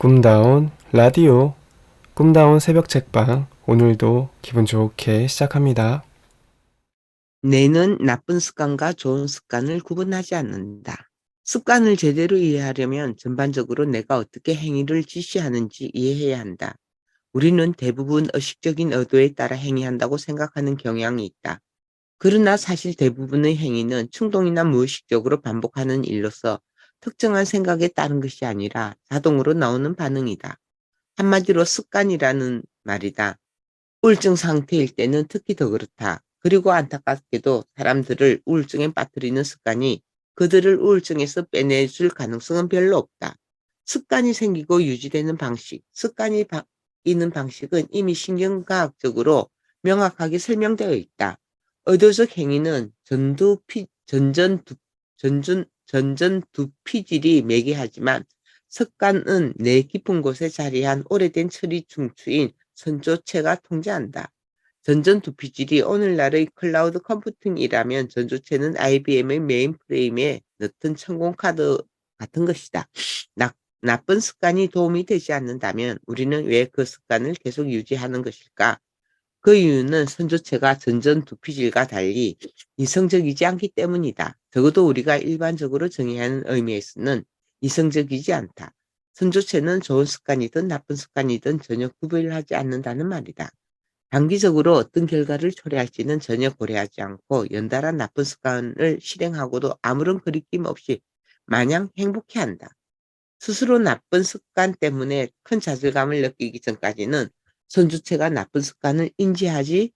꿈다운 라디오, 꿈다운 새벽 책방, 오늘도 기분 좋게 시작합니다. 뇌는 나쁜 습관과 좋은 습관을 구분하지 않는다. 습관을 제대로 이해하려면 전반적으로 내가 어떻게 행위를 지시하는지 이해해야 한다. 우리는 대부분 의식적인 의도에 따라 행위한다고 생각하는 경향이 있다. 그러나 사실 대부분의 행위는 충동이나 무의식적으로 반복하는 일로서 특정한 생각에 따른 것이 아니라 자동으로 나오는 반응이다. 한마디로 습관이라는 말이다. 우울증 상태일 때는 특히 더 그렇다. 그리고 안타깝게도 사람들을 우울증에 빠뜨리는 습관이 그들을 우울증에서 빼내줄 가능성은 별로 없다. 습관이 생기고 유지되는 방식, 습관이 바뀌는 방식은 이미 신경과학적으로 명확하게 설명되어 있다. 의도적 행위는 전전두피질이 매개하지만 습관은 뇌 깊은 곳에 자리한 오래된 처리 중추인 선조체가 통제한다. 전전두피질이 오늘날의 클라우드 컴퓨팅이라면 전조체는 IBM의 메인프레임에 넣던 천공카드 같은 것이다. 나쁜 습관이 도움이 되지 않는다면 우리는 왜 그 습관을 계속 유지하는 것일까? 그 이유는 선조체가 전전두피질과 달리 이성적이지 않기 때문이다. 적어도 우리가 일반적으로 정의하는 의미에서는 이성적이지 않다. 선조체는 좋은 습관이든 나쁜 습관이든 전혀 구별을 하지 않는다는 말이다. 단기적으로 어떤 결과를 초래할지는 전혀 고려하지 않고 연달아 나쁜 습관을 실행하고도 아무런 거리낌 없이 마냥 행복해한다. 스스로 나쁜 습관 때문에 큰 좌절감을 느끼기 전까지는 선주체가 나쁜 습관을 인지하지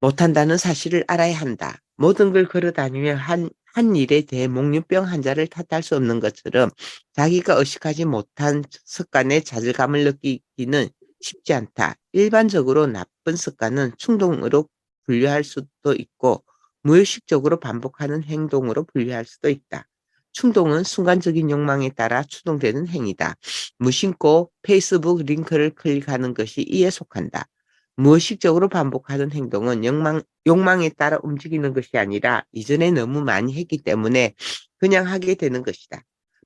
못한다는 사실을 알아야 한다. 모든 걸 걸어다니며 한 일에 대해 몽유병 환자를 탓할 수 없는 것처럼 자기가 의식하지 못한 습관에 좌절감을 느끼기는 쉽지 않다. 일반적으로 나쁜 습관은 충동으로 분류할 수도 있고 무의식적으로 반복하는 행동으로 분류할 수도 있다. 충동은 순간적인 욕망에 따라 추동되는 행위다. 무심코 페이스북 링크를 클릭하는 것이 이에 속한다. 무의식적으로 반복하는 행동은 욕망에 따라 움직이는 것이 아니라 이전에 너무 많이 했기 때문에 그냥 하게 되는 것이다.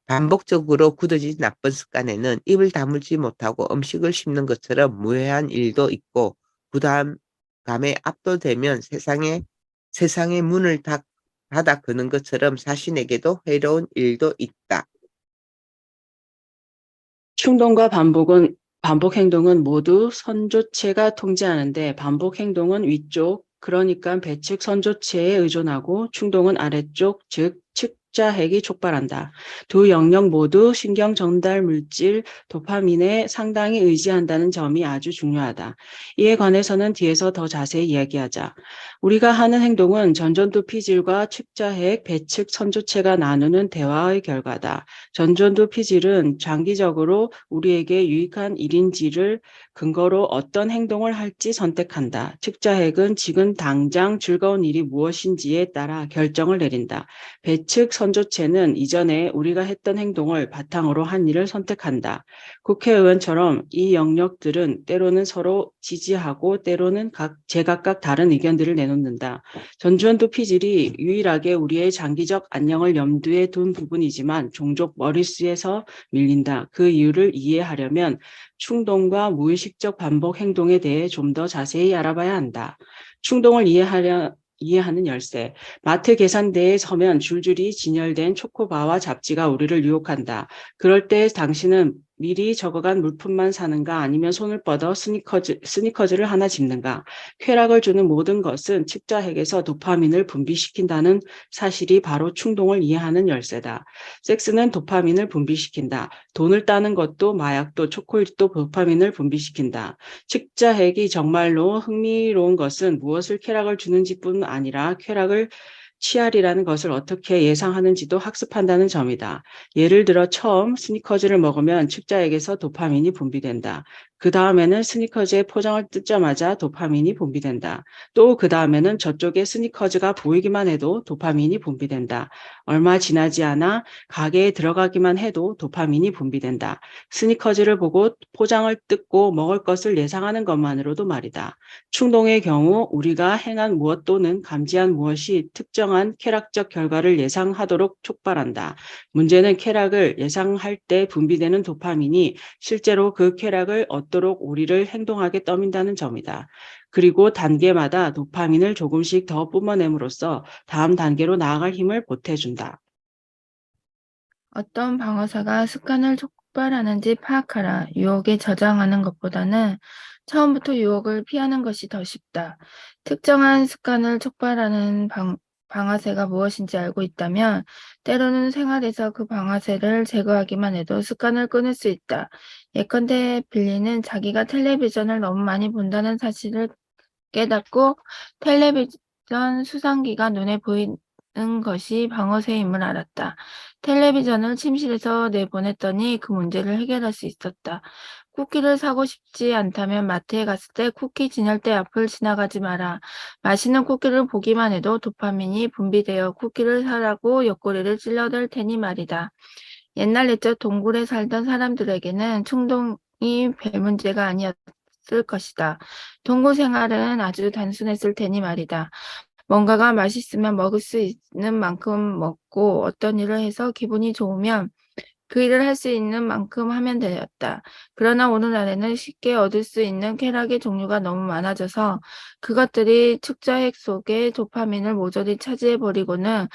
반복적으로 굳어진 나쁜 습관에는 입을 다물지 못하고 음식을 씹는 것처럼 무해한 일도 있고 부담감에 압도되면 세상의 문을 닫아 그는 것처럼 자신에게도 해로운 일도 있다. 충동과 반복 행동은 모두 선조체가 통제하는데 반복 행동은 위쪽, 그러니까 배측 선조체에 의존하고 충동은 아래쪽, 즉 측자핵이 촉발한다. 두 영역 모두 신경 전달 물질 도파민에 상당히 의지한다는 점이 아주 중요하다. 이에 관해서는 뒤에서 더 자세히 이야기하자. 우리가 하는 행동은 전전두피질과 측자핵, 배측 선조체가 나누는 대화의 결과다. 전전두피질은 장기적으로 우리에게 유익한 일인지를 근거로 어떤 행동을 할지 선택한다. 측자핵은 지금 당장 즐거운 일이 무엇인지에 따라 결정을 내린다. 배측 선조체는 이전에 우리가 했던 행동을 바탕으로 한 일을 선택한다. 국회의원처럼 이 영역들은 때로는 서로 지지하고 때로는 제각각 다른 의견들을 내놓는다. 전전두피질이 유일하게 우리의 장기적 안녕을 염두에 둔 부분이지만 종종 머릿수에서 밀린다. 그 이유를 이해하려면 충동과 무의식적 반복 행동에 대해 좀 더 자세히 알아봐야 한다. 충동을 이해하는 열쇠. 마트 계산대에 서면 줄줄이 진열된 초코바와 잡지가 우리를 유혹한다. 그럴 때 당신은 미리 적어간 물품만 사는가 아니면 손을 뻗어 스니커즈를 하나 집는가. 쾌락을 주는 모든 것은 측자핵에서 도파민을 분비시킨다는 사실이 바로 충동을 이해하는 열쇠다. 섹스는 도파민을 분비시킨다. 돈을 따는 것도 마약도 초콜릿도 도파민을 분비시킨다. 측자핵이 정말로 흥미로운 것은 무엇을 쾌락을 주는지뿐 아니라 쾌락을 취하리라는 것을 어떻게 예상하는지도 학습한다는 점이다. 예를 들어 처음 스니커즈를 먹으면 측자액에서 도파민이 분비된다. 그 다음에는 스니커즈의 포장을 뜯자마자 도파민이 분비된다. 또 그 다음에는 저쪽에 스니커즈가 보이기만 해도 도파민이 분비된다. 얼마 지나지 않아 가게에 들어가기만 해도 도파민이 분비된다. 스니커즈를 보고 포장을 뜯고 먹을 것을 예상하는 것만으로도 말이다. 충동의 경우 우리가 행한 무엇 또는 감지한 무엇이 특정 특정한 쾌락적 결과를 예상하도록 촉발한다. 문제는 쾌락을 예상할 때 분비되는 도파민이 실제로 그 쾌락을 얻도록 우리를 행동하게 떠민다는 점이다. 그리고 단계마다 도파민을 조금씩 더 뿜어냄으로써 다음 단계로 나아갈 힘을 보태준다. 어떤 방어사가 습관을 촉발하는지 파악하라. 유혹에 저장하는 것보다는 처음부터 유혹을 피하는 것이 더 쉽다. 특정한 습관을 촉발하는 방아쇠가 무엇인지 알고 있다면 때로는 생활에서 그 방아쇠를 제거하기만 해도 습관을 끊을 수 있다. 예컨대 빌리는 자기가 텔레비전을 너무 많이 본다는 사실을 깨닫고 텔레비전 수상기가 눈에 보이는 것이 방어쇠임을 알았다. 텔레비전을 침실에서 내보냈더니 그 문제를 해결할 수 있었다. 쿠키를 사고 싶지 않다면 마트에 갔을 때 쿠키 진열대 앞을 지나가지 마라. 맛있는 쿠키를 보기만 해도 도파민이 분비되어 쿠키를 사라고 옆구리를 찔러댈 테니 말이다. 옛날 옛적 동굴에 살던 사람들에게는 충동이 별 문제가 아니었을 것이다. 동굴 생활은 아주 단순했을 테니 말이다. 뭔가가 맛있으면 먹을 수 있는 만큼 먹고 어떤 일을 해서 기분이 좋으면 그 일을 할 수 있는 만큼 하면 되었다. 그러나 오늘날에는 쉽게 얻을 수 있는 쾌락의 종류가 너무 많아져서 그것들이 축자핵 속의 도파민을 모조리 차지해버리고는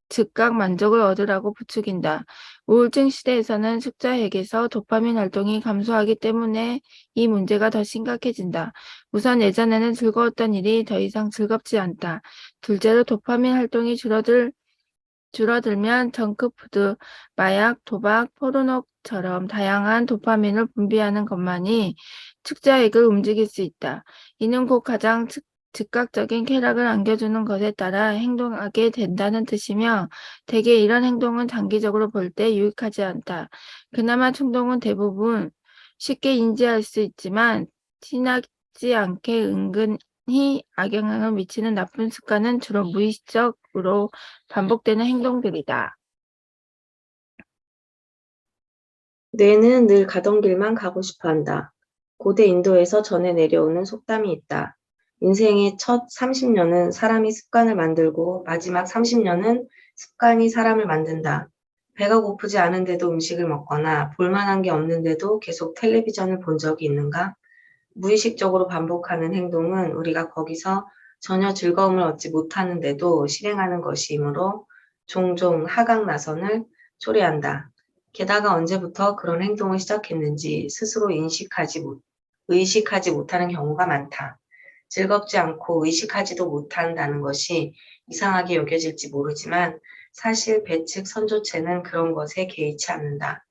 즉각 만족을 얻으라고 부추긴다. 우울증 시대에서는 축자핵에서 도파민 활동이 감소하기 때문에 이 문제가 더 심각해진다. 우선 예전에는 즐거웠던 일이 더 이상 즐겁지 않다. 둘째로 도파민 활동이 줄어들면 정크푸드, 마약, 도박, 포르노처럼 다양한 도파민을 분비하는 것만이 축자액을 움직일 수 있다. 이는 곧 가장 즉각적인 쾌락을 안겨주는 것에 따라 행동하게 된다는 뜻이며 대개 이런 행동은 장기적으로 볼 때 유익하지 않다. 그나마 충동은 대부분 쉽게 인지할 수 있지만 티나지 않게 은근히 악영향을 미치는 나쁜 습관은 주로 무의식적으로 반복되는 행동들이다. 뇌는 늘 가던 길만 가고 싶어 한다. 고대 인도에서 전해 내려오는 속담이 있다. 인생의 첫 30년은 사람이 습관을 만들고 마지막 30년은 습관이 사람을 만든다. 배가 고프지 않은데도 음식을 먹거나 볼만한 게 없는데도 계속 텔레비전을 본 적이 있는가? 무의식적으로 반복하는 행동은 우리가 거기서 전혀 즐거움을 얻지 못하는데도 실행하는 것이므로 종종 하강나선을 초래한다. 게다가 언제부터 그런 행동을 시작했는지 스스로 의식하지 못하는 경우가 많다. 즐겁지 않고 의식하지도 못한다는 것이 이상하게 여겨질지 모르지만 사실 배측 선조체는 그런 것에 개의치 않는다.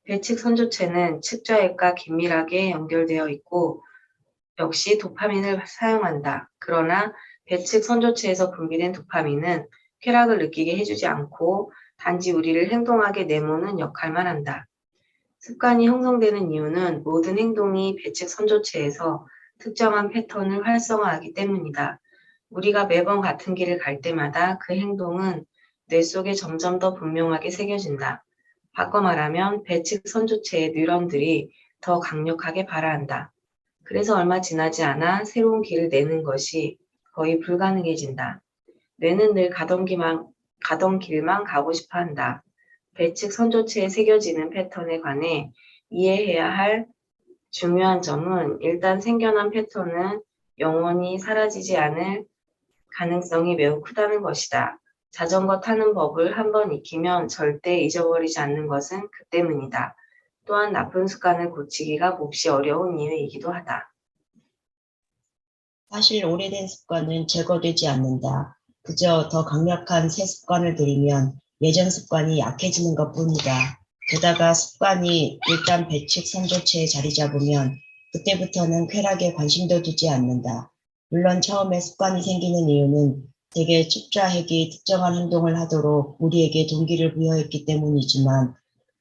배측 선조체는 측좌액과 긴밀하게 연결되어 있고 역시 도파민을 사용한다. 그러나 배측 선조체에서 분비된 도파민은 쾌락을 느끼게 해주지 않고 단지 우리를 행동하게 내모는 역할만 한다. 습관이 형성되는 이유는 모든 행동이 배측 선조체에서 특정한 패턴을 활성화하기 때문이다. 우리가 매번 같은 길을 갈 때마다 그 행동은 뇌 속에 점점 더 분명하게 새겨진다. 바꿔 말하면 배측 선조체의 뉴런들이 더 강력하게 발화한다. 그래서 얼마 지나지 않아 새로운 길을 내는 것이 거의 불가능해진다. 뇌는 늘 가던 길만 가고 싶어 한다. 배측 선조체에 새겨지는 패턴에 관해 이해해야 할 중요한 점은 일단 생겨난 패턴은 영원히 사라지지 않을 가능성이 매우 크다는 것이다. 자전거 타는 법을 한번 익히면 절대 잊어버리지 않는 것은 그 때문이다. 또한 나쁜 습관을 고치기가 몹시 어려운 이유이기도 하다. 사실 오래된 습관은 제거되지 않는다. 그저 더 강력한 새 습관을 들이면 예전 습관이 약해지는 것뿐이다. 게다가 습관이 일단 배측 선조체에 자리 잡으면 그때부터는 쾌락에 관심도 두지 않는다. 물론 처음에 습관이 생기는 이유는 대개 측좌핵이 특정한 행동을 하도록 우리에게 동기를 부여했기 때문이지만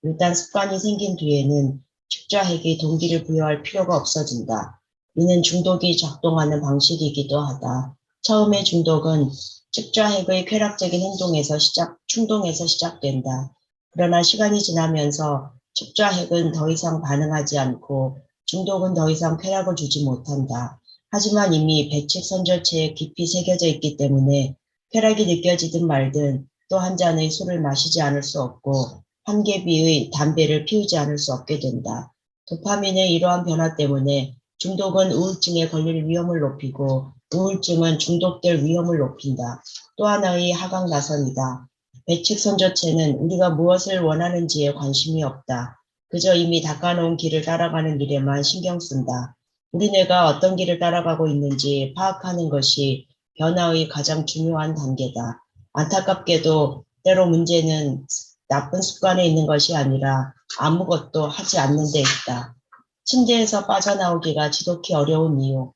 일단 습관이 생긴 뒤에는 측좌핵이 동기를 부여할 필요가 없어진다. 이는 중독이 작동하는 방식이기도 하다. 처음에 중독은 측좌핵의 쾌락적인 충동에서 시작된다. 그러나 시간이 지나면서 측좌핵은 더 이상 반응하지 않고 중독은 더 이상 쾌락을 주지 못한다. 하지만 이미 배측 선조체에 깊이 새겨져 있기 때문에 쾌락이 느껴지든 말든 또 한 잔의 술을 마시지 않을 수 없고 한 개비의 담배를 피우지 않을 수 없게 된다. 도파민의 이러한 변화 때문에 중독은 우울증에 걸릴 위험을 높이고 우울증은 중독될 위험을 높인다. 또 하나의 하강나선이다. 배측선조체는 우리가 무엇을 원하는지에 관심이 없다. 그저 이미 닦아놓은 길을 따라가는 일에만 신경 쓴다. 우리 뇌가 어떤 길을 따라가고 있는지 파악하는 것이 변화의 가장 중요한 단계다. 안타깝게도 때로 문제는 나쁜 습관에 있는 것이 아니라 아무것도 하지 않는 데 있다. 침대에서 빠져나오기가 지독히 어려운 이유.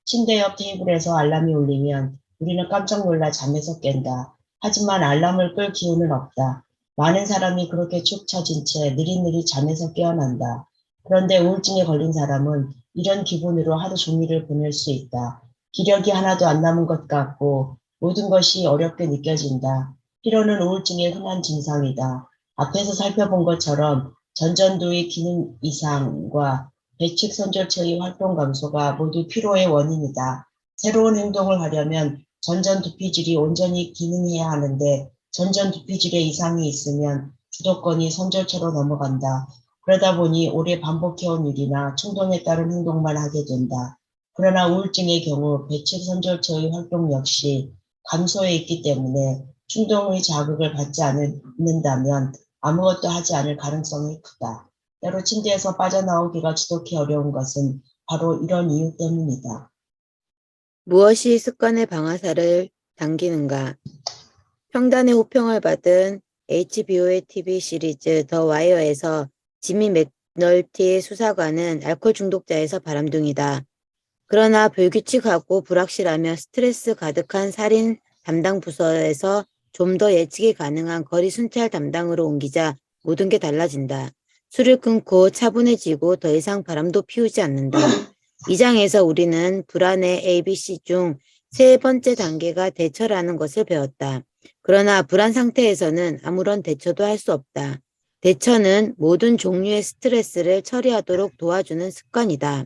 침대 옆 테이블에서 알람이 울리면 우리는 깜짝 놀라 잠에서 깬다. 하지만 알람을 끌 기운은 없다. 많은 사람이 그렇게 축 처진 채 느릿느릿 잠에서 깨어난다. 그런데 우울증에 걸린 사람은 이런 기분으로 하루 종일을 보낼 수 있다. 기력이 하나도 안 남은 것 같고 모든 것이 어렵게 느껴진다. 피로는 우울증의 흔한 증상이다. 앞에서 살펴본 것처럼 전전두의 기능 이상과 배측선조체의 활동 감소가 모두 피로의 원인이다. 새로운 행동을 하려면 전전두피질이 온전히 기능해야 하는데 전전두피질에 이상이 있으면 주도권이 선조체로 넘어간다. 그러다 보니 오래 반복해온 일이나 충동에 따른 행동만 하게 된다. 그러나 우울증의 경우 배측선조체의 활동 역시 감소해 있기 때문에 충동의 자극을 받지 않는다면 아무것도 하지 않을 가능성이 크다. 때로 침대에서 빠져나오기가 지독히 어려운 것은 바로 이런 이유 때문이다. 무엇이 습관의 방아쇠를 당기는가? 평단의 호평을 받은 HBO의 TV 시리즈 더 와이어에서 지미 맥널티 수사관은 알코올 중독자에서 바람둥이다. 그러나 불규칙하고 불확실하며 스트레스 가득한 살인 담당 부서에서 좀 더 예측이 가능한 거리 순찰 담당으로 옮기자 모든 게 달라진다. 술을 끊고 차분해지고 더 이상 바람도 피우지 않는다. 이 장에서 우리는 불안의 ABC 중 세 번째 단계가 대처라는 것을 배웠다. 그러나 불안 상태에서는 아무런 대처도 할 수 없다. 대처는 모든 종류의 스트레스를 처리하도록 도와주는 습관이다.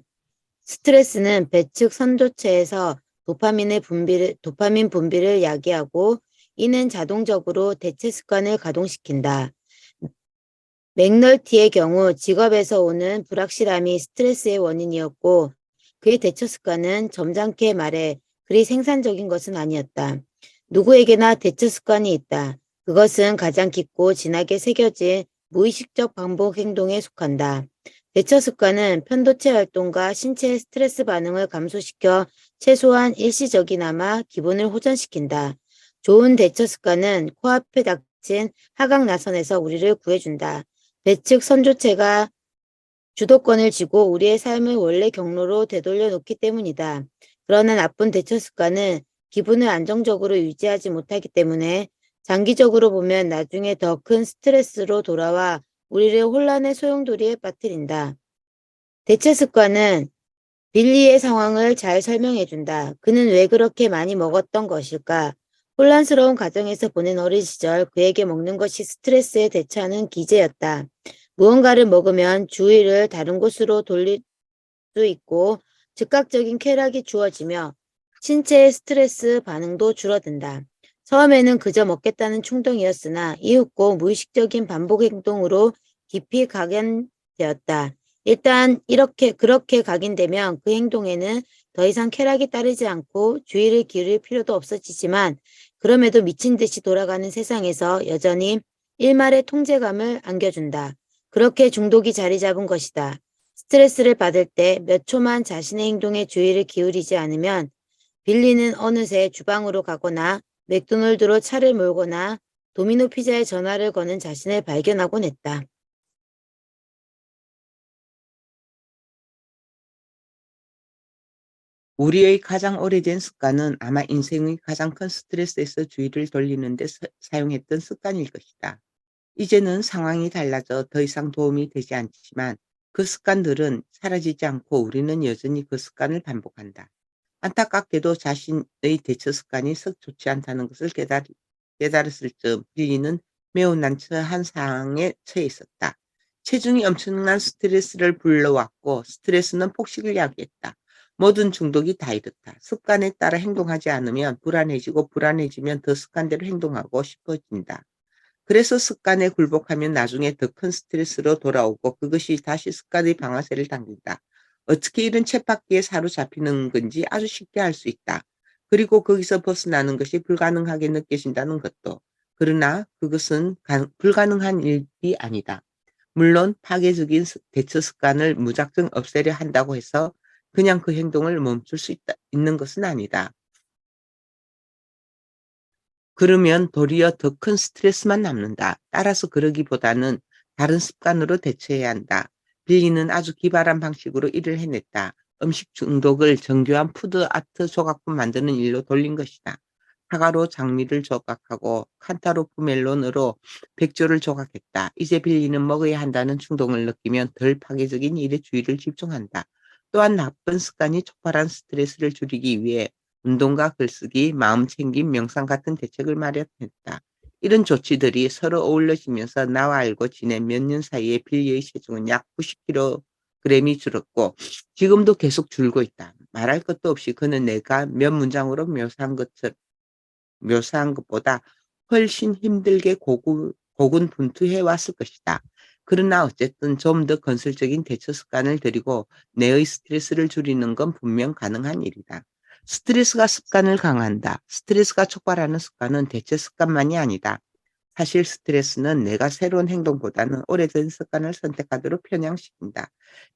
스트레스는 배측 선조체에서 도파민 분비를 야기하고 이는 자동적으로 대체 습관을 가동시킨다. 맥널티의 경우 직업에서 오는 불확실함이 스트레스의 원인이었고 그의 대처 습관은 점잖게 말해 그리 생산적인 것은 아니었다. 누구에게나 대처 습관이 있다. 그것은 가장 깊고 진하게 새겨진 무의식적 반복 행동에 속한다. 대처 습관은 편도체 활동과 신체의 스트레스 반응을 감소시켜 최소한 일시적이나마 기분을 호전시킨다. 좋은 대처 습관은 코앞에 닥친 하강나선에서 우리를 구해준다. 배측 선조체가 주도권을 쥐고 우리의 삶을 원래 경로로 되돌려 놓기 때문이다. 그러나 나쁜 대처 습관은 기분을 안정적으로 유지하지 못하기 때문에 장기적으로 보면 나중에 더 큰 스트레스로 돌아와 우리를 혼란의 소용돌이에 빠뜨린다. 대처 습관은 빌리의 상황을 잘 설명해준다. 그는 왜 그렇게 많이 먹었던 것일까? 혼란스러운 가정에서 보낸 어린 시절 그에게 먹는 것이 스트레스에 대처하는 기제였다. 무언가를 먹으면 주의를 다른 곳으로 돌릴 수 있고 즉각적인 쾌락이 주어지며 신체의 스트레스 반응도 줄어든다. 처음에는 그저 먹겠다는 충동이었으나 이윽고 무의식적인 반복 행동으로 깊이 각인되었다. 일단 그렇게 각인되면 그 행동에는 더 이상 쾌락이 따르지 않고 주의를 기울일 필요도 없어지지만 그럼에도 미친 듯이 돌아가는 세상에서 여전히 일말의 통제감을 안겨준다. 그렇게 중독이 자리 잡은 것이다. 스트레스를 받을 때 몇 초만 자신의 행동에 주의를 기울이지 않으면 빌리는 어느새 주방으로 가거나 맥도날드로 차를 몰거나 도미노 피자에 전화를 거는 자신을 발견하곤 했다. 우리의 가장 오래된 습관은 아마 인생의 가장 큰 스트레스에서 주의를 돌리는 데 사용했던 습관일 것이다. 이제는 상황이 달라져 더 이상 도움이 되지 않지만 그 습관들은 사라지지 않고 우리는 여전히 그 습관을 반복한다. 안타깝게도 자신의 대처 습관이 썩 좋지 않다는 것을 깨달았을 즈음 빌리는 매우 난처한 상황에 처해 있었다. 체중이 엄청난 스트레스를 불러왔고 스트레스는 폭식을 야기했다. 모든 중독이 다 이렇다. 습관에 따라 행동하지 않으면 불안해지고 불안해지면 더 습관대로 행동하고 싶어진다. 그래서 습관에 굴복하면 나중에 더 큰 스트레스로 돌아오고 그것이 다시 습관의 방아쇠를 당긴다. 어떻게 이런 쳇바퀴에 사로잡히는 건지 아주 쉽게 알 수 있다. 그리고 거기서 벗어나는 것이 불가능하게 느껴진다는 것도. 그러나 그것은 불가능한 일이 아니다. 물론 파괴적인 대처 습관을 무작정 없애려 한다고 해서 그냥 그 행동을 멈출 수 있는 것은 아니다. 그러면 도리어 더 큰 스트레스만 남는다. 따라서 그러기보다는 다른 습관으로 대처해야 한다. 빌리는 아주 기발한 방식으로 일을 해냈다. 음식 중독을 정교한 푸드 아트 조각품 만드는 일로 돌린 것이다. 사과로 장미를 조각하고 칸타로프 멜론으로 백조를 조각했다. 이제 빌리는 먹어야 한다는 충동을 느끼면 덜 파괴적인 일에 주의를 집중한다. 또한 나쁜 습관이 촉발한 스트레스를 줄이기 위해 운동과 글쓰기, 마음챙김, 명상 같은 대책을 마련했다. 이런 조치들이 서로 어울러지면서 나와 알고 지낸 몇 년 사이에 빌리의 체중은 약 90kg이 줄었고 지금도 계속 줄고 있다. 말할 것도 없이 그는 내가 몇 문장으로 묘사한 것보다 훨씬 힘들게 고군분투해 왔을 것이다. 그러나 어쨌든 좀 더 건설적인 대처 습관을 들이고 내의 스트레스를 줄이는 건 분명 가능한 일이다. 스트레스가 습관을 강화한다. 스트레스가 촉발하는 습관은 대체 습관만이 아니다. 사실 스트레스는 내가 새로운 행동보다는 오래된 습관을 선택하도록 편향시킨다.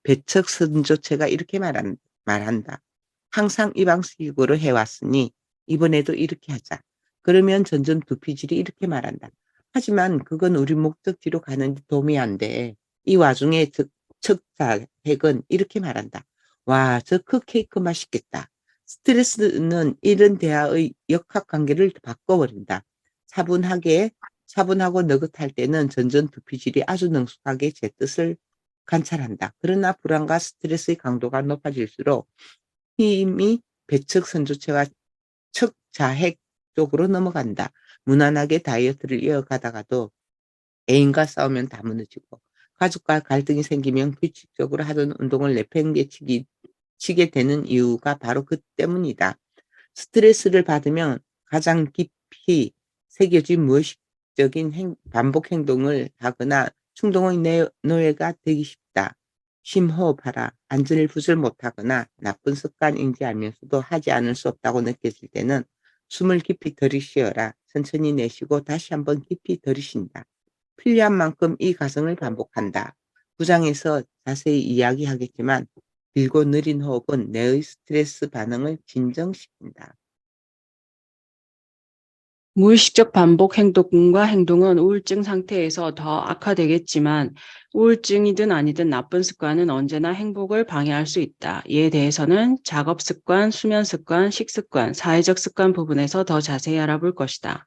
배척 선조체가 이렇게 말한다. 항상 이 방식으로 해왔으니 이번에도 이렇게 하자. 그러면 전전두피질이 이렇게 말한다. 하지만 그건 우리 목적지로 가는 데 도움이 안 돼. 이 와중에 척자핵은 이렇게 말한다. 와, 저 컵케이크 맛있겠다. 스트레스는 이런 대화의 역학관계를 바꿔버린다. 차분하고 느긋할 때는 전전두피질이 아주 능숙하게 제 뜻을 관찰한다. 그러나 불안과 스트레스의 강도가 높아질수록 힘이 배척 선조체와 척자핵 쪽으로 넘어간다. 무난하게 다이어트를 이어가다가도 애인과 싸우면 다 무너지고 가족과 갈등이 생기면 규칙적으로 하던 운동을 치게 되는 이유가 바로 그 때문이다. 스트레스를 받으면 가장 깊이 새겨진 무의식적인 반복 행동을 하거나 충동의 노예가 되기 쉽다. 심호흡하라. 안절부절 못하거나 나쁜 습관인지 알면서도 하지 않을 수 없다고 느껴질 때는 숨을 깊이 들이쉬어라. 천천히 내쉬고 다시 한번 깊이 들이쉰다. 필요한 만큼 이 과정을 반복한다. 구장에서 자세히 이야기하겠지만 길고 느린 호흡은 뇌의 스트레스 반응을 진정시킨다. 무의식적 반복 행동과 행동은 우울증 상태에서 더 악화되겠지만 우울증이든 아니든 나쁜 습관은 언제나 행복을 방해할 수 있다. 이에 대해서는 작업 습관, 수면 습관, 식습관, 사회적 습관 부분에서 더 자세히 알아볼 것이다.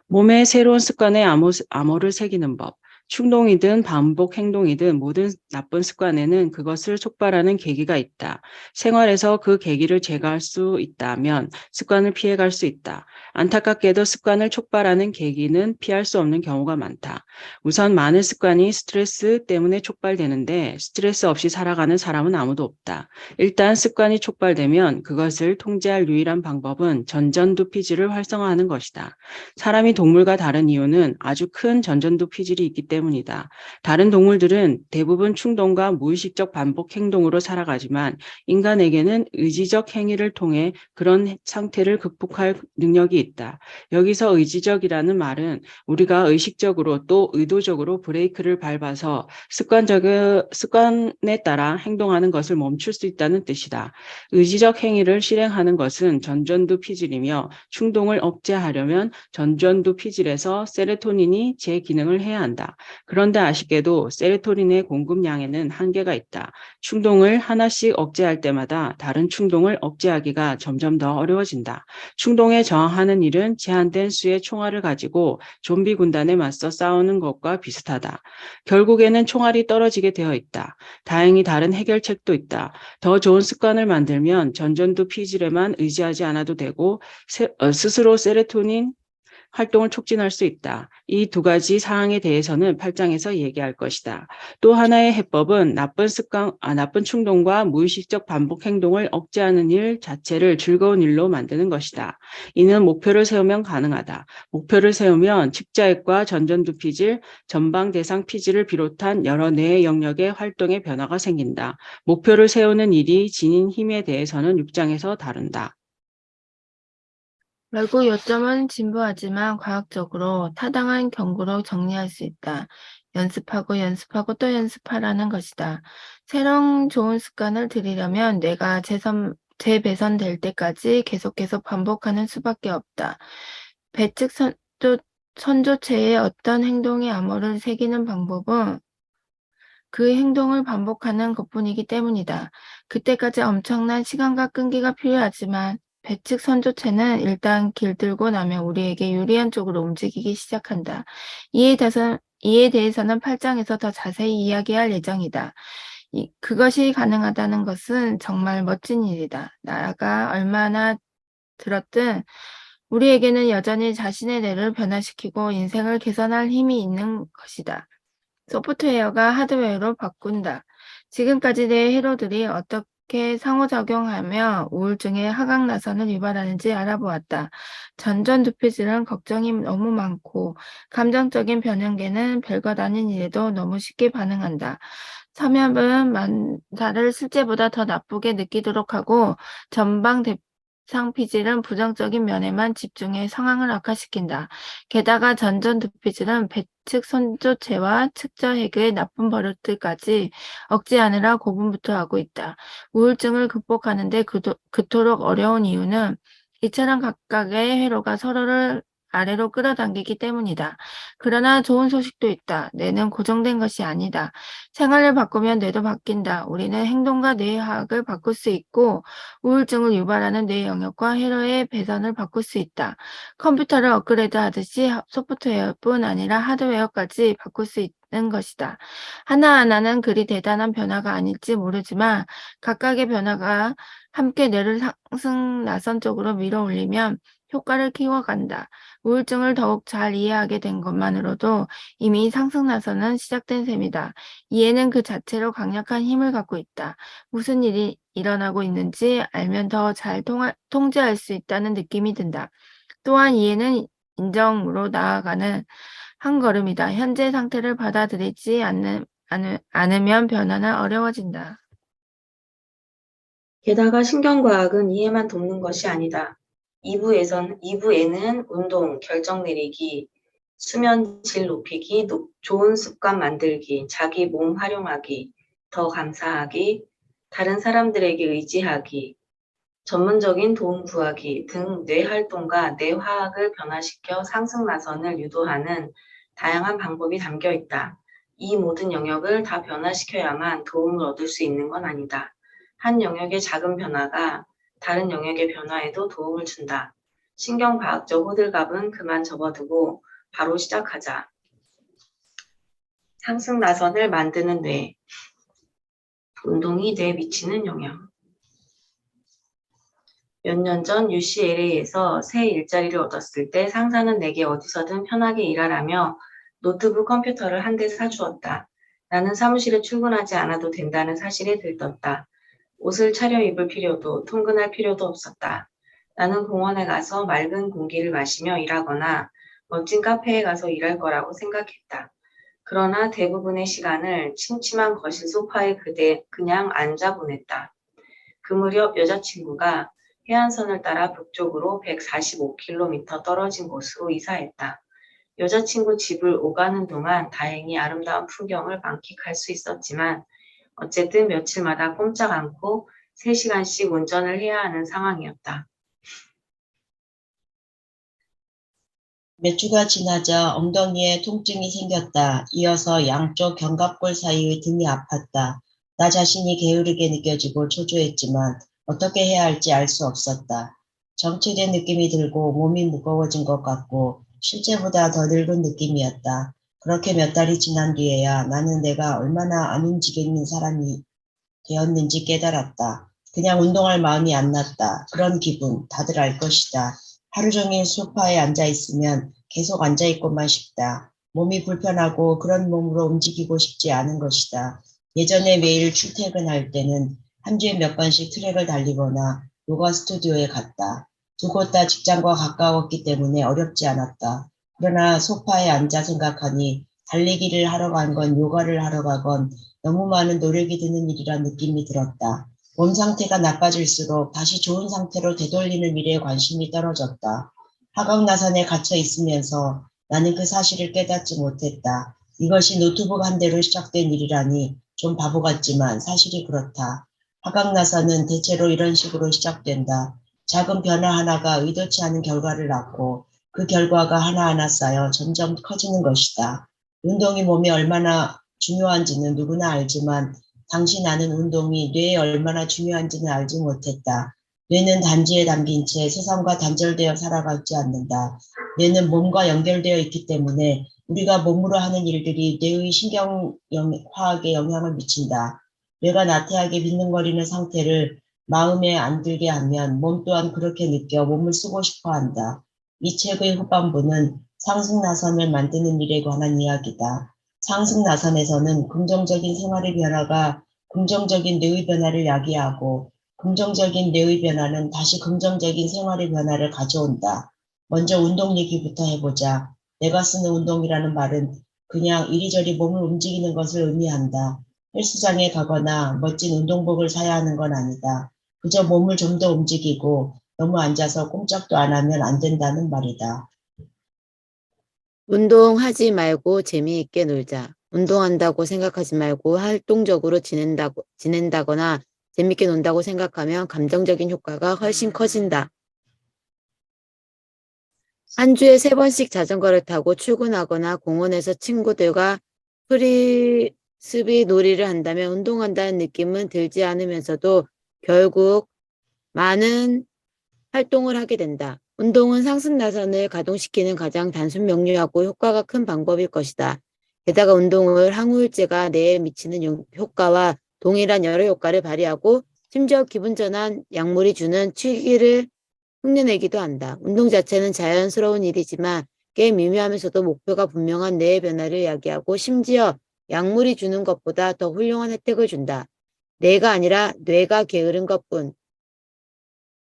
몸에 새로운 습관에 암호를 새기는 법. 충동이든 반복 행동이든 모든 나쁜 습관에는 그것을 촉발하는 계기가 있다. 생활에서 그 계기를 제거할 수 있다면 습관을 피해갈 수 있다. 안타깝게도 습관을 촉발하는 계기는 피할 수 없는 경우가 많다. 우선 많은 습관이 스트레스 때문에 촉발되는데 스트레스 없이 살아가는 사람은 아무도 없다. 일단 습관이 촉발되면 그것을 통제할 유일한 방법은 전전두피질을 활성화하는 것이다. 사람이 동물과 다른 이유는 아주 큰 전전두 피질이 있기 때문이다. 다른 동물들은 대부분 충동과 무의식적 반복 행동으로 살아가지만 인간에게는 의지적 행위를 통해 그런 상태를 극복할 능력이 있다. 여기서 의지적이라는 말은 우리가 의식적으로 또 의도적으로 브레이크를 밟아서 습관에 따라 행동하는 것을 멈출 수 있다는 뜻이다. 의지적 행위를 실행하는 것은 전전두 피질이며 충동을 억제하려면 전전두 피질에서 세로토닌이 제 기능을 해야 한다. 그런데 아쉽게도 세로토닌의 공급량에는 한계가 있다. 충동을 하나씩 억제할 때마다 다른 충동을 억제하기가 점점 더 어려워진다. 충동에 저항하는 일은 제한된 수의 총알을 가지고 좀비 군단에 맞서 싸우는 것과 비슷하다. 결국에는 총알이 떨어지게 되어 있다. 다행히 다른 해결책도 있다. 더 좋은 습관을 만들면 전전두 피질에만 의지하지 않아도 되고 스스로 세로토닌 활동을 촉진할 수 있다. 이 두 가지 사항에 대해서는 8장에서 얘기할 것이다. 또 하나의 해법은 나쁜 충동과 무의식적 반복 행동을 억제하는 일 자체를 즐거운 일로 만드는 것이다. 이는 목표를 세우면 가능하다. 목표를 세우면 측자액과 전전두피질, 전방 대상 피질을 비롯한 여러 뇌의 영역의 활동에 변화가 생긴다. 목표를 세우는 일이 지닌 힘에 대해서는 6장에서 다룬다. 결국 요점은 진부하지만 과학적으로 타당한 경고로 정리할 수 있다. 연습하고 연습하고 또 연습하라는 것이다. 새로운 좋은 습관을 들이려면 뇌가 재배선될 때까지 계속 반복하는 수밖에 없다. 배측 선조체에 어떤 행동의 암호를 새기는 방법은 그 행동을 반복하는 것뿐이기 때문이다. 그때까지 엄청난 시간과 끈기가 필요하지만 배측 선조체는 일단 길들고 나면 우리에게 유리한 쪽으로 움직이기 시작한다. 이에 대해서는 8장에서 더 자세히 이야기할 예정이다. 그것이 가능하다는 것은 정말 멋진 일이다. 나라가 얼마나 들었든 우리에게는 여전히 자신의 뇌를 변화시키고 인생을 개선할 힘이 있는 것이다. 소프트웨어가 하드웨어로 바꾼다. 지금까지 내 회로들이 어떻게 상호작용하며 우울증의 하강나선을 유발하는지 알아보았다. 전전두피질은 걱정이 너무 많고 감정적인 변형계는 별것 아닌 일에도 너무 쉽게 반응한다. 섬염은 만사를 실제보다 더 나쁘게 느끼도록 하고 전방 대상 피질은 부정적인 면에만 집중해 상황을 악화시킨다. 게다가 전전두피질은 배측 선조체와 측저해괴의 나쁜 버릇들까지 억제하느라 고군분투 하고 있다. 우울증을 극복하는데 그토록 어려운 이유는 이처럼 각각의 회로가 서로를 아래로 끌어당기기 때문이다. 그러나 좋은 소식도 있다. 뇌는 고정된 것이 아니다. 생활을 바꾸면 뇌도 바뀐다. 우리는 행동과 뇌화학을 바꿀 수 있고 우울증을 유발하는 뇌 영역과 회로의 배선을 바꿀 수 있다. 컴퓨터를 업그레이드 하듯이 소프트웨어뿐 아니라 하드웨어까지 바꿀 수 있는 것이다. 하나하나는 그리 대단한 변화가 아닐지 모르지만 각각의 변화가 함께 뇌를 상승 나선 쪽으로 밀어 올리면 효과를 키워간다. 우울증을 더욱 잘 이해하게 된 것만으로도 이미 상승 나선은 시작된 셈이다. 이해는 그 자체로 강력한 힘을 갖고 있다. 무슨 일이 일어나고 있는지 알면 더 잘 통제할 수 있다는 느낌이 든다. 또한 이해는 인정으로 나아가는 한 걸음이다. 현재 상태를 받아들이지 않으면 변화는 어려워진다. 게다가 신경과학은 이해만 돕는 것이 아니다. 2부에는 운동, 결정 내리기, 수면 질 높이기, 좋은 습관 만들기, 자기 몸 활용하기, 더 감사하기, 다른 사람들에게 의지하기, 전문적인 도움 구하기 등 뇌 활동과 뇌 화학을 변화시켜 상승 나선을 유도하는 다양한 방법이 담겨 있다. 이 모든 영역을 다 변화시켜야만 도움을 얻을 수 있는 건 아니다. 한 영역의 작은 변화가 다른 영역의 변화에도 도움을 준다. 신경과학적 호들갑은 그만 접어두고 바로 시작하자. 상승 나선을 만드는 뇌. 운동이 뇌에 미치는 영향. 몇 년 전 UCLA에서 새 일자리를 얻었을 때 상사는 내게 어디서든 편하게 일하라며 노트북 컴퓨터를 한 대 사주었다. 나는 사무실에 출근하지 않아도 된다는 사실에 들떴다. 옷을 차려입을 필요도 통근할 필요도 없었다. 나는 공원에 가서 맑은 공기를 마시며 일하거나 멋진 카페에 가서 일할 거라고 생각했다. 그러나 대부분의 시간을 침침한 거실 소파에 그냥 앉아 보냈다. 그 무렵 여자친구가 해안선을 따라 북쪽으로 145km 떨어진 곳으로 이사했다. 여자친구 집을 오가는 동안 다행히 아름다운 풍경을 만끽할 수 있었지만 어쨌든 며칠마다 꼼짝 않고 3시간씩 운전을 해야 하는 상황이었다. 몇 주가 지나자 엉덩이에 통증이 생겼다. 이어서 양쪽 견갑골 사이의 등이 아팠다. 나 자신이 게으르게 느껴지고 초조했지만 어떻게 해야 할지 알 수 없었다. 정체된 느낌이 들고 몸이 무거워진 것 같고 실제보다 더 늙은 느낌이었다. 그렇게 몇 달이 지난 뒤에야 나는 내가 얼마나 안 움직이는 사람이 되었는지 깨달았다. 그냥 운동할 마음이 안 났다. 그런 기분 다들 알 것이다. 하루 종일 소파에 앉아 있으면 계속 앉아있고만 싶다. 몸이 불편하고 그런 몸으로 움직이고 싶지 않은 것이다. 예전에 매일 출퇴근할 때는 한 주에 몇 번씩 트랙을 달리거나 요가 스튜디오에 갔다. 두 곳 다 직장과 가까웠기 때문에 어렵지 않았다. 그러나 소파에 앉아 생각하니 달리기를 하러 간 건 요가를 하러 가건 너무 많은 노력이 드는 일이란 느낌이 들었다. 몸 상태가 나빠질수록 다시 좋은 상태로 되돌리는 일에 관심이 떨어졌다. 하강나선에 갇혀 있으면서 나는 그 사실을 깨닫지 못했다. 이것이 노트북 한 대로 시작된 일이라니 좀 바보 같지만 사실이 그렇다. 하강나선은 대체로 이런 식으로 시작된다. 작은 변화 하나가 의도치 않은 결과를 낳고 그 결과가 하나하나 쌓여 점점 커지는 것이다. 운동이 몸에 얼마나 중요한지는 누구나 알지만 당시 나는 운동이 뇌에 얼마나 중요한지는 알지 못했다. 뇌는 단지에 담긴 채 세상과 단절되어 살아가지 않는다. 뇌는 몸과 연결되어 있기 때문에 우리가 몸으로 하는 일들이 뇌의 신경화학에 영향을 미친다. 뇌가 나태하게 빈둥거리는 상태를 마음에 안 들게 하면 몸 또한 그렇게 느껴 몸을 쓰고 싶어 한다. 이 책의 후반부는 상승나선을 만드는 일에 관한 이야기다. 상승나선에서는 긍정적인 생활의 변화가 긍정적인 뇌의 변화를 야기하고 긍정적인 뇌의 변화는 다시 긍정적인 생활의 변화를 가져온다. 먼저 운동 얘기부터 해보자. 내가 쓰는 운동이라는 말은 그냥 이리저리 몸을 움직이는 것을 의미한다. 헬스장에 가거나 멋진 운동복을 사야 하는 건 아니다. 그저 몸을 좀 더 움직이고 너무 앉아서 꼼짝도 안 하면 안 된다는 말이다. 운동하지 말고 재미있게 놀자. 운동한다고 생각하지 말고 활동적으로 지낸다거나 재밌게 논다고 생각하면 감정적인 효과가 훨씬 커진다. 한 주에 3번씩 자전거를 타고 출근하거나 공원에서 친구들과 프리스비 놀이를 한다면 운동한다는 느낌은 들지 않으면서도 결국 많은 활동을 하게 된다. 운동은 상승나선을 가동시키는 가장 단순 명료하고 효과가 큰 방법일 것이다. 게다가 운동을 항우울제가 뇌에 미치는 효과와 동일한 여러 효과를 발휘하고 심지어 기분 전환 약물이 주는 취기를 흉내내기도 한다. 운동 자체는 자연스러운 일이지만 꽤 미묘하면서도 목표가 분명한 뇌의 변화를 이야기하고 심지어 약물이 주는 것보다 더 훌륭한 혜택을 준다. 뇌가 아니라 뇌가 게으른 것뿐.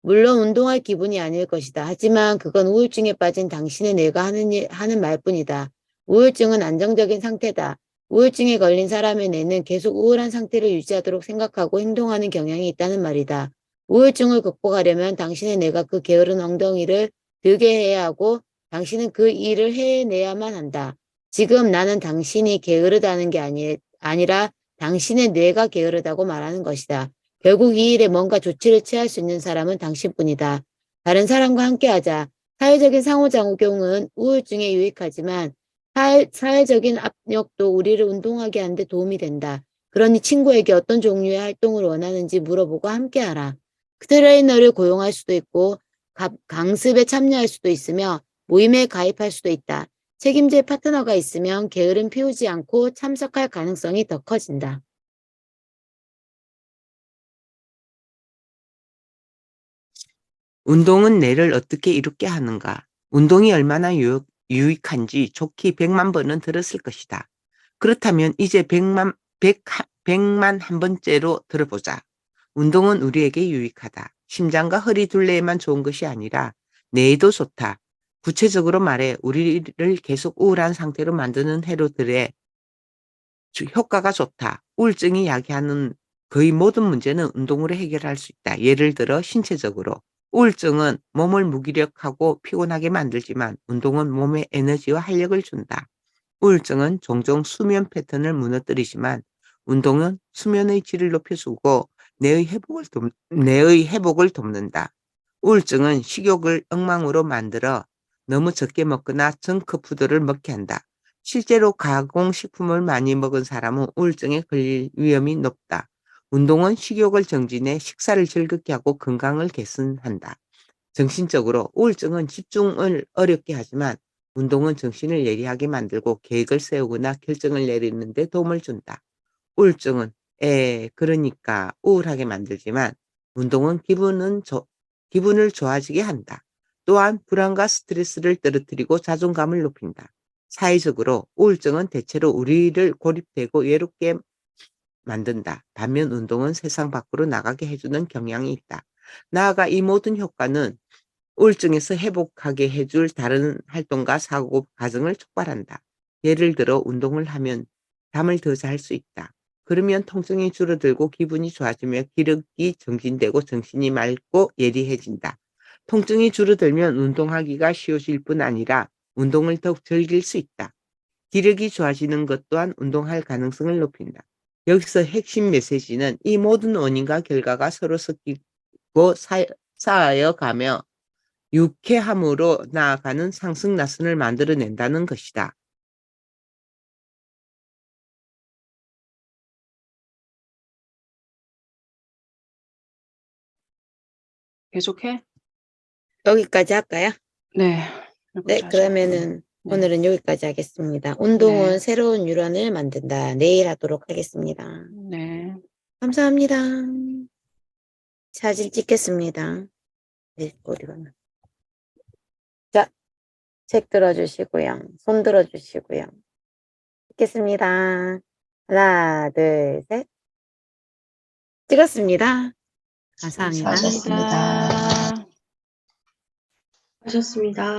물론 운동할 기분이 아닐 것이다. 하지만 그건 우울증에 빠진 당신의 뇌가 하는 말뿐이다. 우울증은 안정적인 상태다. 우울증에 걸린 사람의 뇌는 계속 우울한 상태를 유지하도록 생각하고 행동하는 경향이 있다는 말이다. 우울증을 극복하려면 당신의 뇌가 그 게으른 엉덩이를 들게 해야 하고 당신은 그 일을 해내야만 한다. 지금 나는 당신이 게으르다는 게 아니라 당신의 뇌가 게으르다고 말하는 것이다. 결국 이 일에 뭔가 조치를 취할 수 있는 사람은 당신뿐이다. 다른 사람과 함께하자. 사회적인 상호작용은 우울증에 유익하지만 사회적인 압력도 우리를 운동하게 하는데 도움이 된다. 그러니 친구에게 어떤 종류의 활동을 원하는지 물어보고 함께하라. 트레이너를 고용할 수도 있고 강습에 참여할 수도 있으며 모임에 가입할 수도 있다. 책임질 파트너가 있으면 게으름 피우지 않고 참석할 가능성이 더 커진다. 운동은 뇌를 어떻게 이롭게 하는가? 운동이 얼마나 유익한지 좋게 100만 번은 들었을 것이다. 그렇다면 이제 100만 한 번째로 들어보자. 운동은 우리에게 유익하다. 심장과 허리 둘레에만 좋은 것이 아니라 뇌에도 좋다. 구체적으로 말해 우리를 계속 우울한 상태로 만드는 해로들의 효과가 좋다. 우울증이 야기하는 거의 모든 문제는 운동으로 해결할 수 있다. 예를 들어 신체적으로. 우울증은 몸을 무기력하고 피곤하게 만들지만 운동은 몸에 에너지와 활력을 준다. 우울증은 종종 수면 패턴을 무너뜨리지만 운동은 수면의 질을 높여주고 뇌의 회복을 돕는다. 우울증은 식욕을 엉망으로 만들어 너무 적게 먹거나 정크푸드를 먹게 한다. 실제로 가공식품을 많이 먹은 사람은 우울증에 걸릴 위험이 높다. 운동은 식욕을 정진해 식사를 즐겁게 하고 건강을 개선한다. 정신적으로 우울증은 집중을 어렵게 하지만 운동은 정신을 예리하게 만들고 계획을 세우거나 결정을 내리는 데 도움을 준다. 우울증은 그러니까 우울하게 만들지만 운동은 기분을 좋아지게 한다. 또한 불안과 스트레스를 떨어뜨리고 자존감을 높인다. 사회적으로 우울증은 대체로 우리를 고립되고 외롭게 만든다. 반면 운동은 세상 밖으로 나가게 해주는 경향이 있다. 나아가 이 모든 효과는 우울증에서 회복하게 해줄 다른 활동과 사고 과정을 촉발한다. 예를 들어 운동을 하면 잠을 더 잘 수 있다. 그러면 통증이 줄어들고 기분이 좋아지며 기력이 정진되고 정신이 맑고 예리해진다. 통증이 줄어들면 운동하기가 쉬워질 뿐 아니라 운동을 더욱 즐길 수 있다. 기력이 좋아지는 것 또한 운동할 가능성을 높인다. 여기서 핵심 메시지는 이 모든 원인과 결과가 서로 섞이고 쌓여 가며 유쾌함으로 나아가는 상승나선을 만들어낸다는 것이다. 계속해? 여기까지 할까요? 네. 네, 여기까지 그러면은 네. 오늘은 여기까지 하겠습니다. 운동은 네. 새로운 유런을 만든다. 내일 하도록 하겠습니다. 네. 감사합니다. 사진 찍겠습니다. 네, 어디 갔나? 자, 책 들어주시고요. 손 들어주시고요. 찍겠습니다. 하나, 둘, 셋. 찍었습니다. 감사합니다. 수고하셨습니다. 감사합니다. 하셨습니다.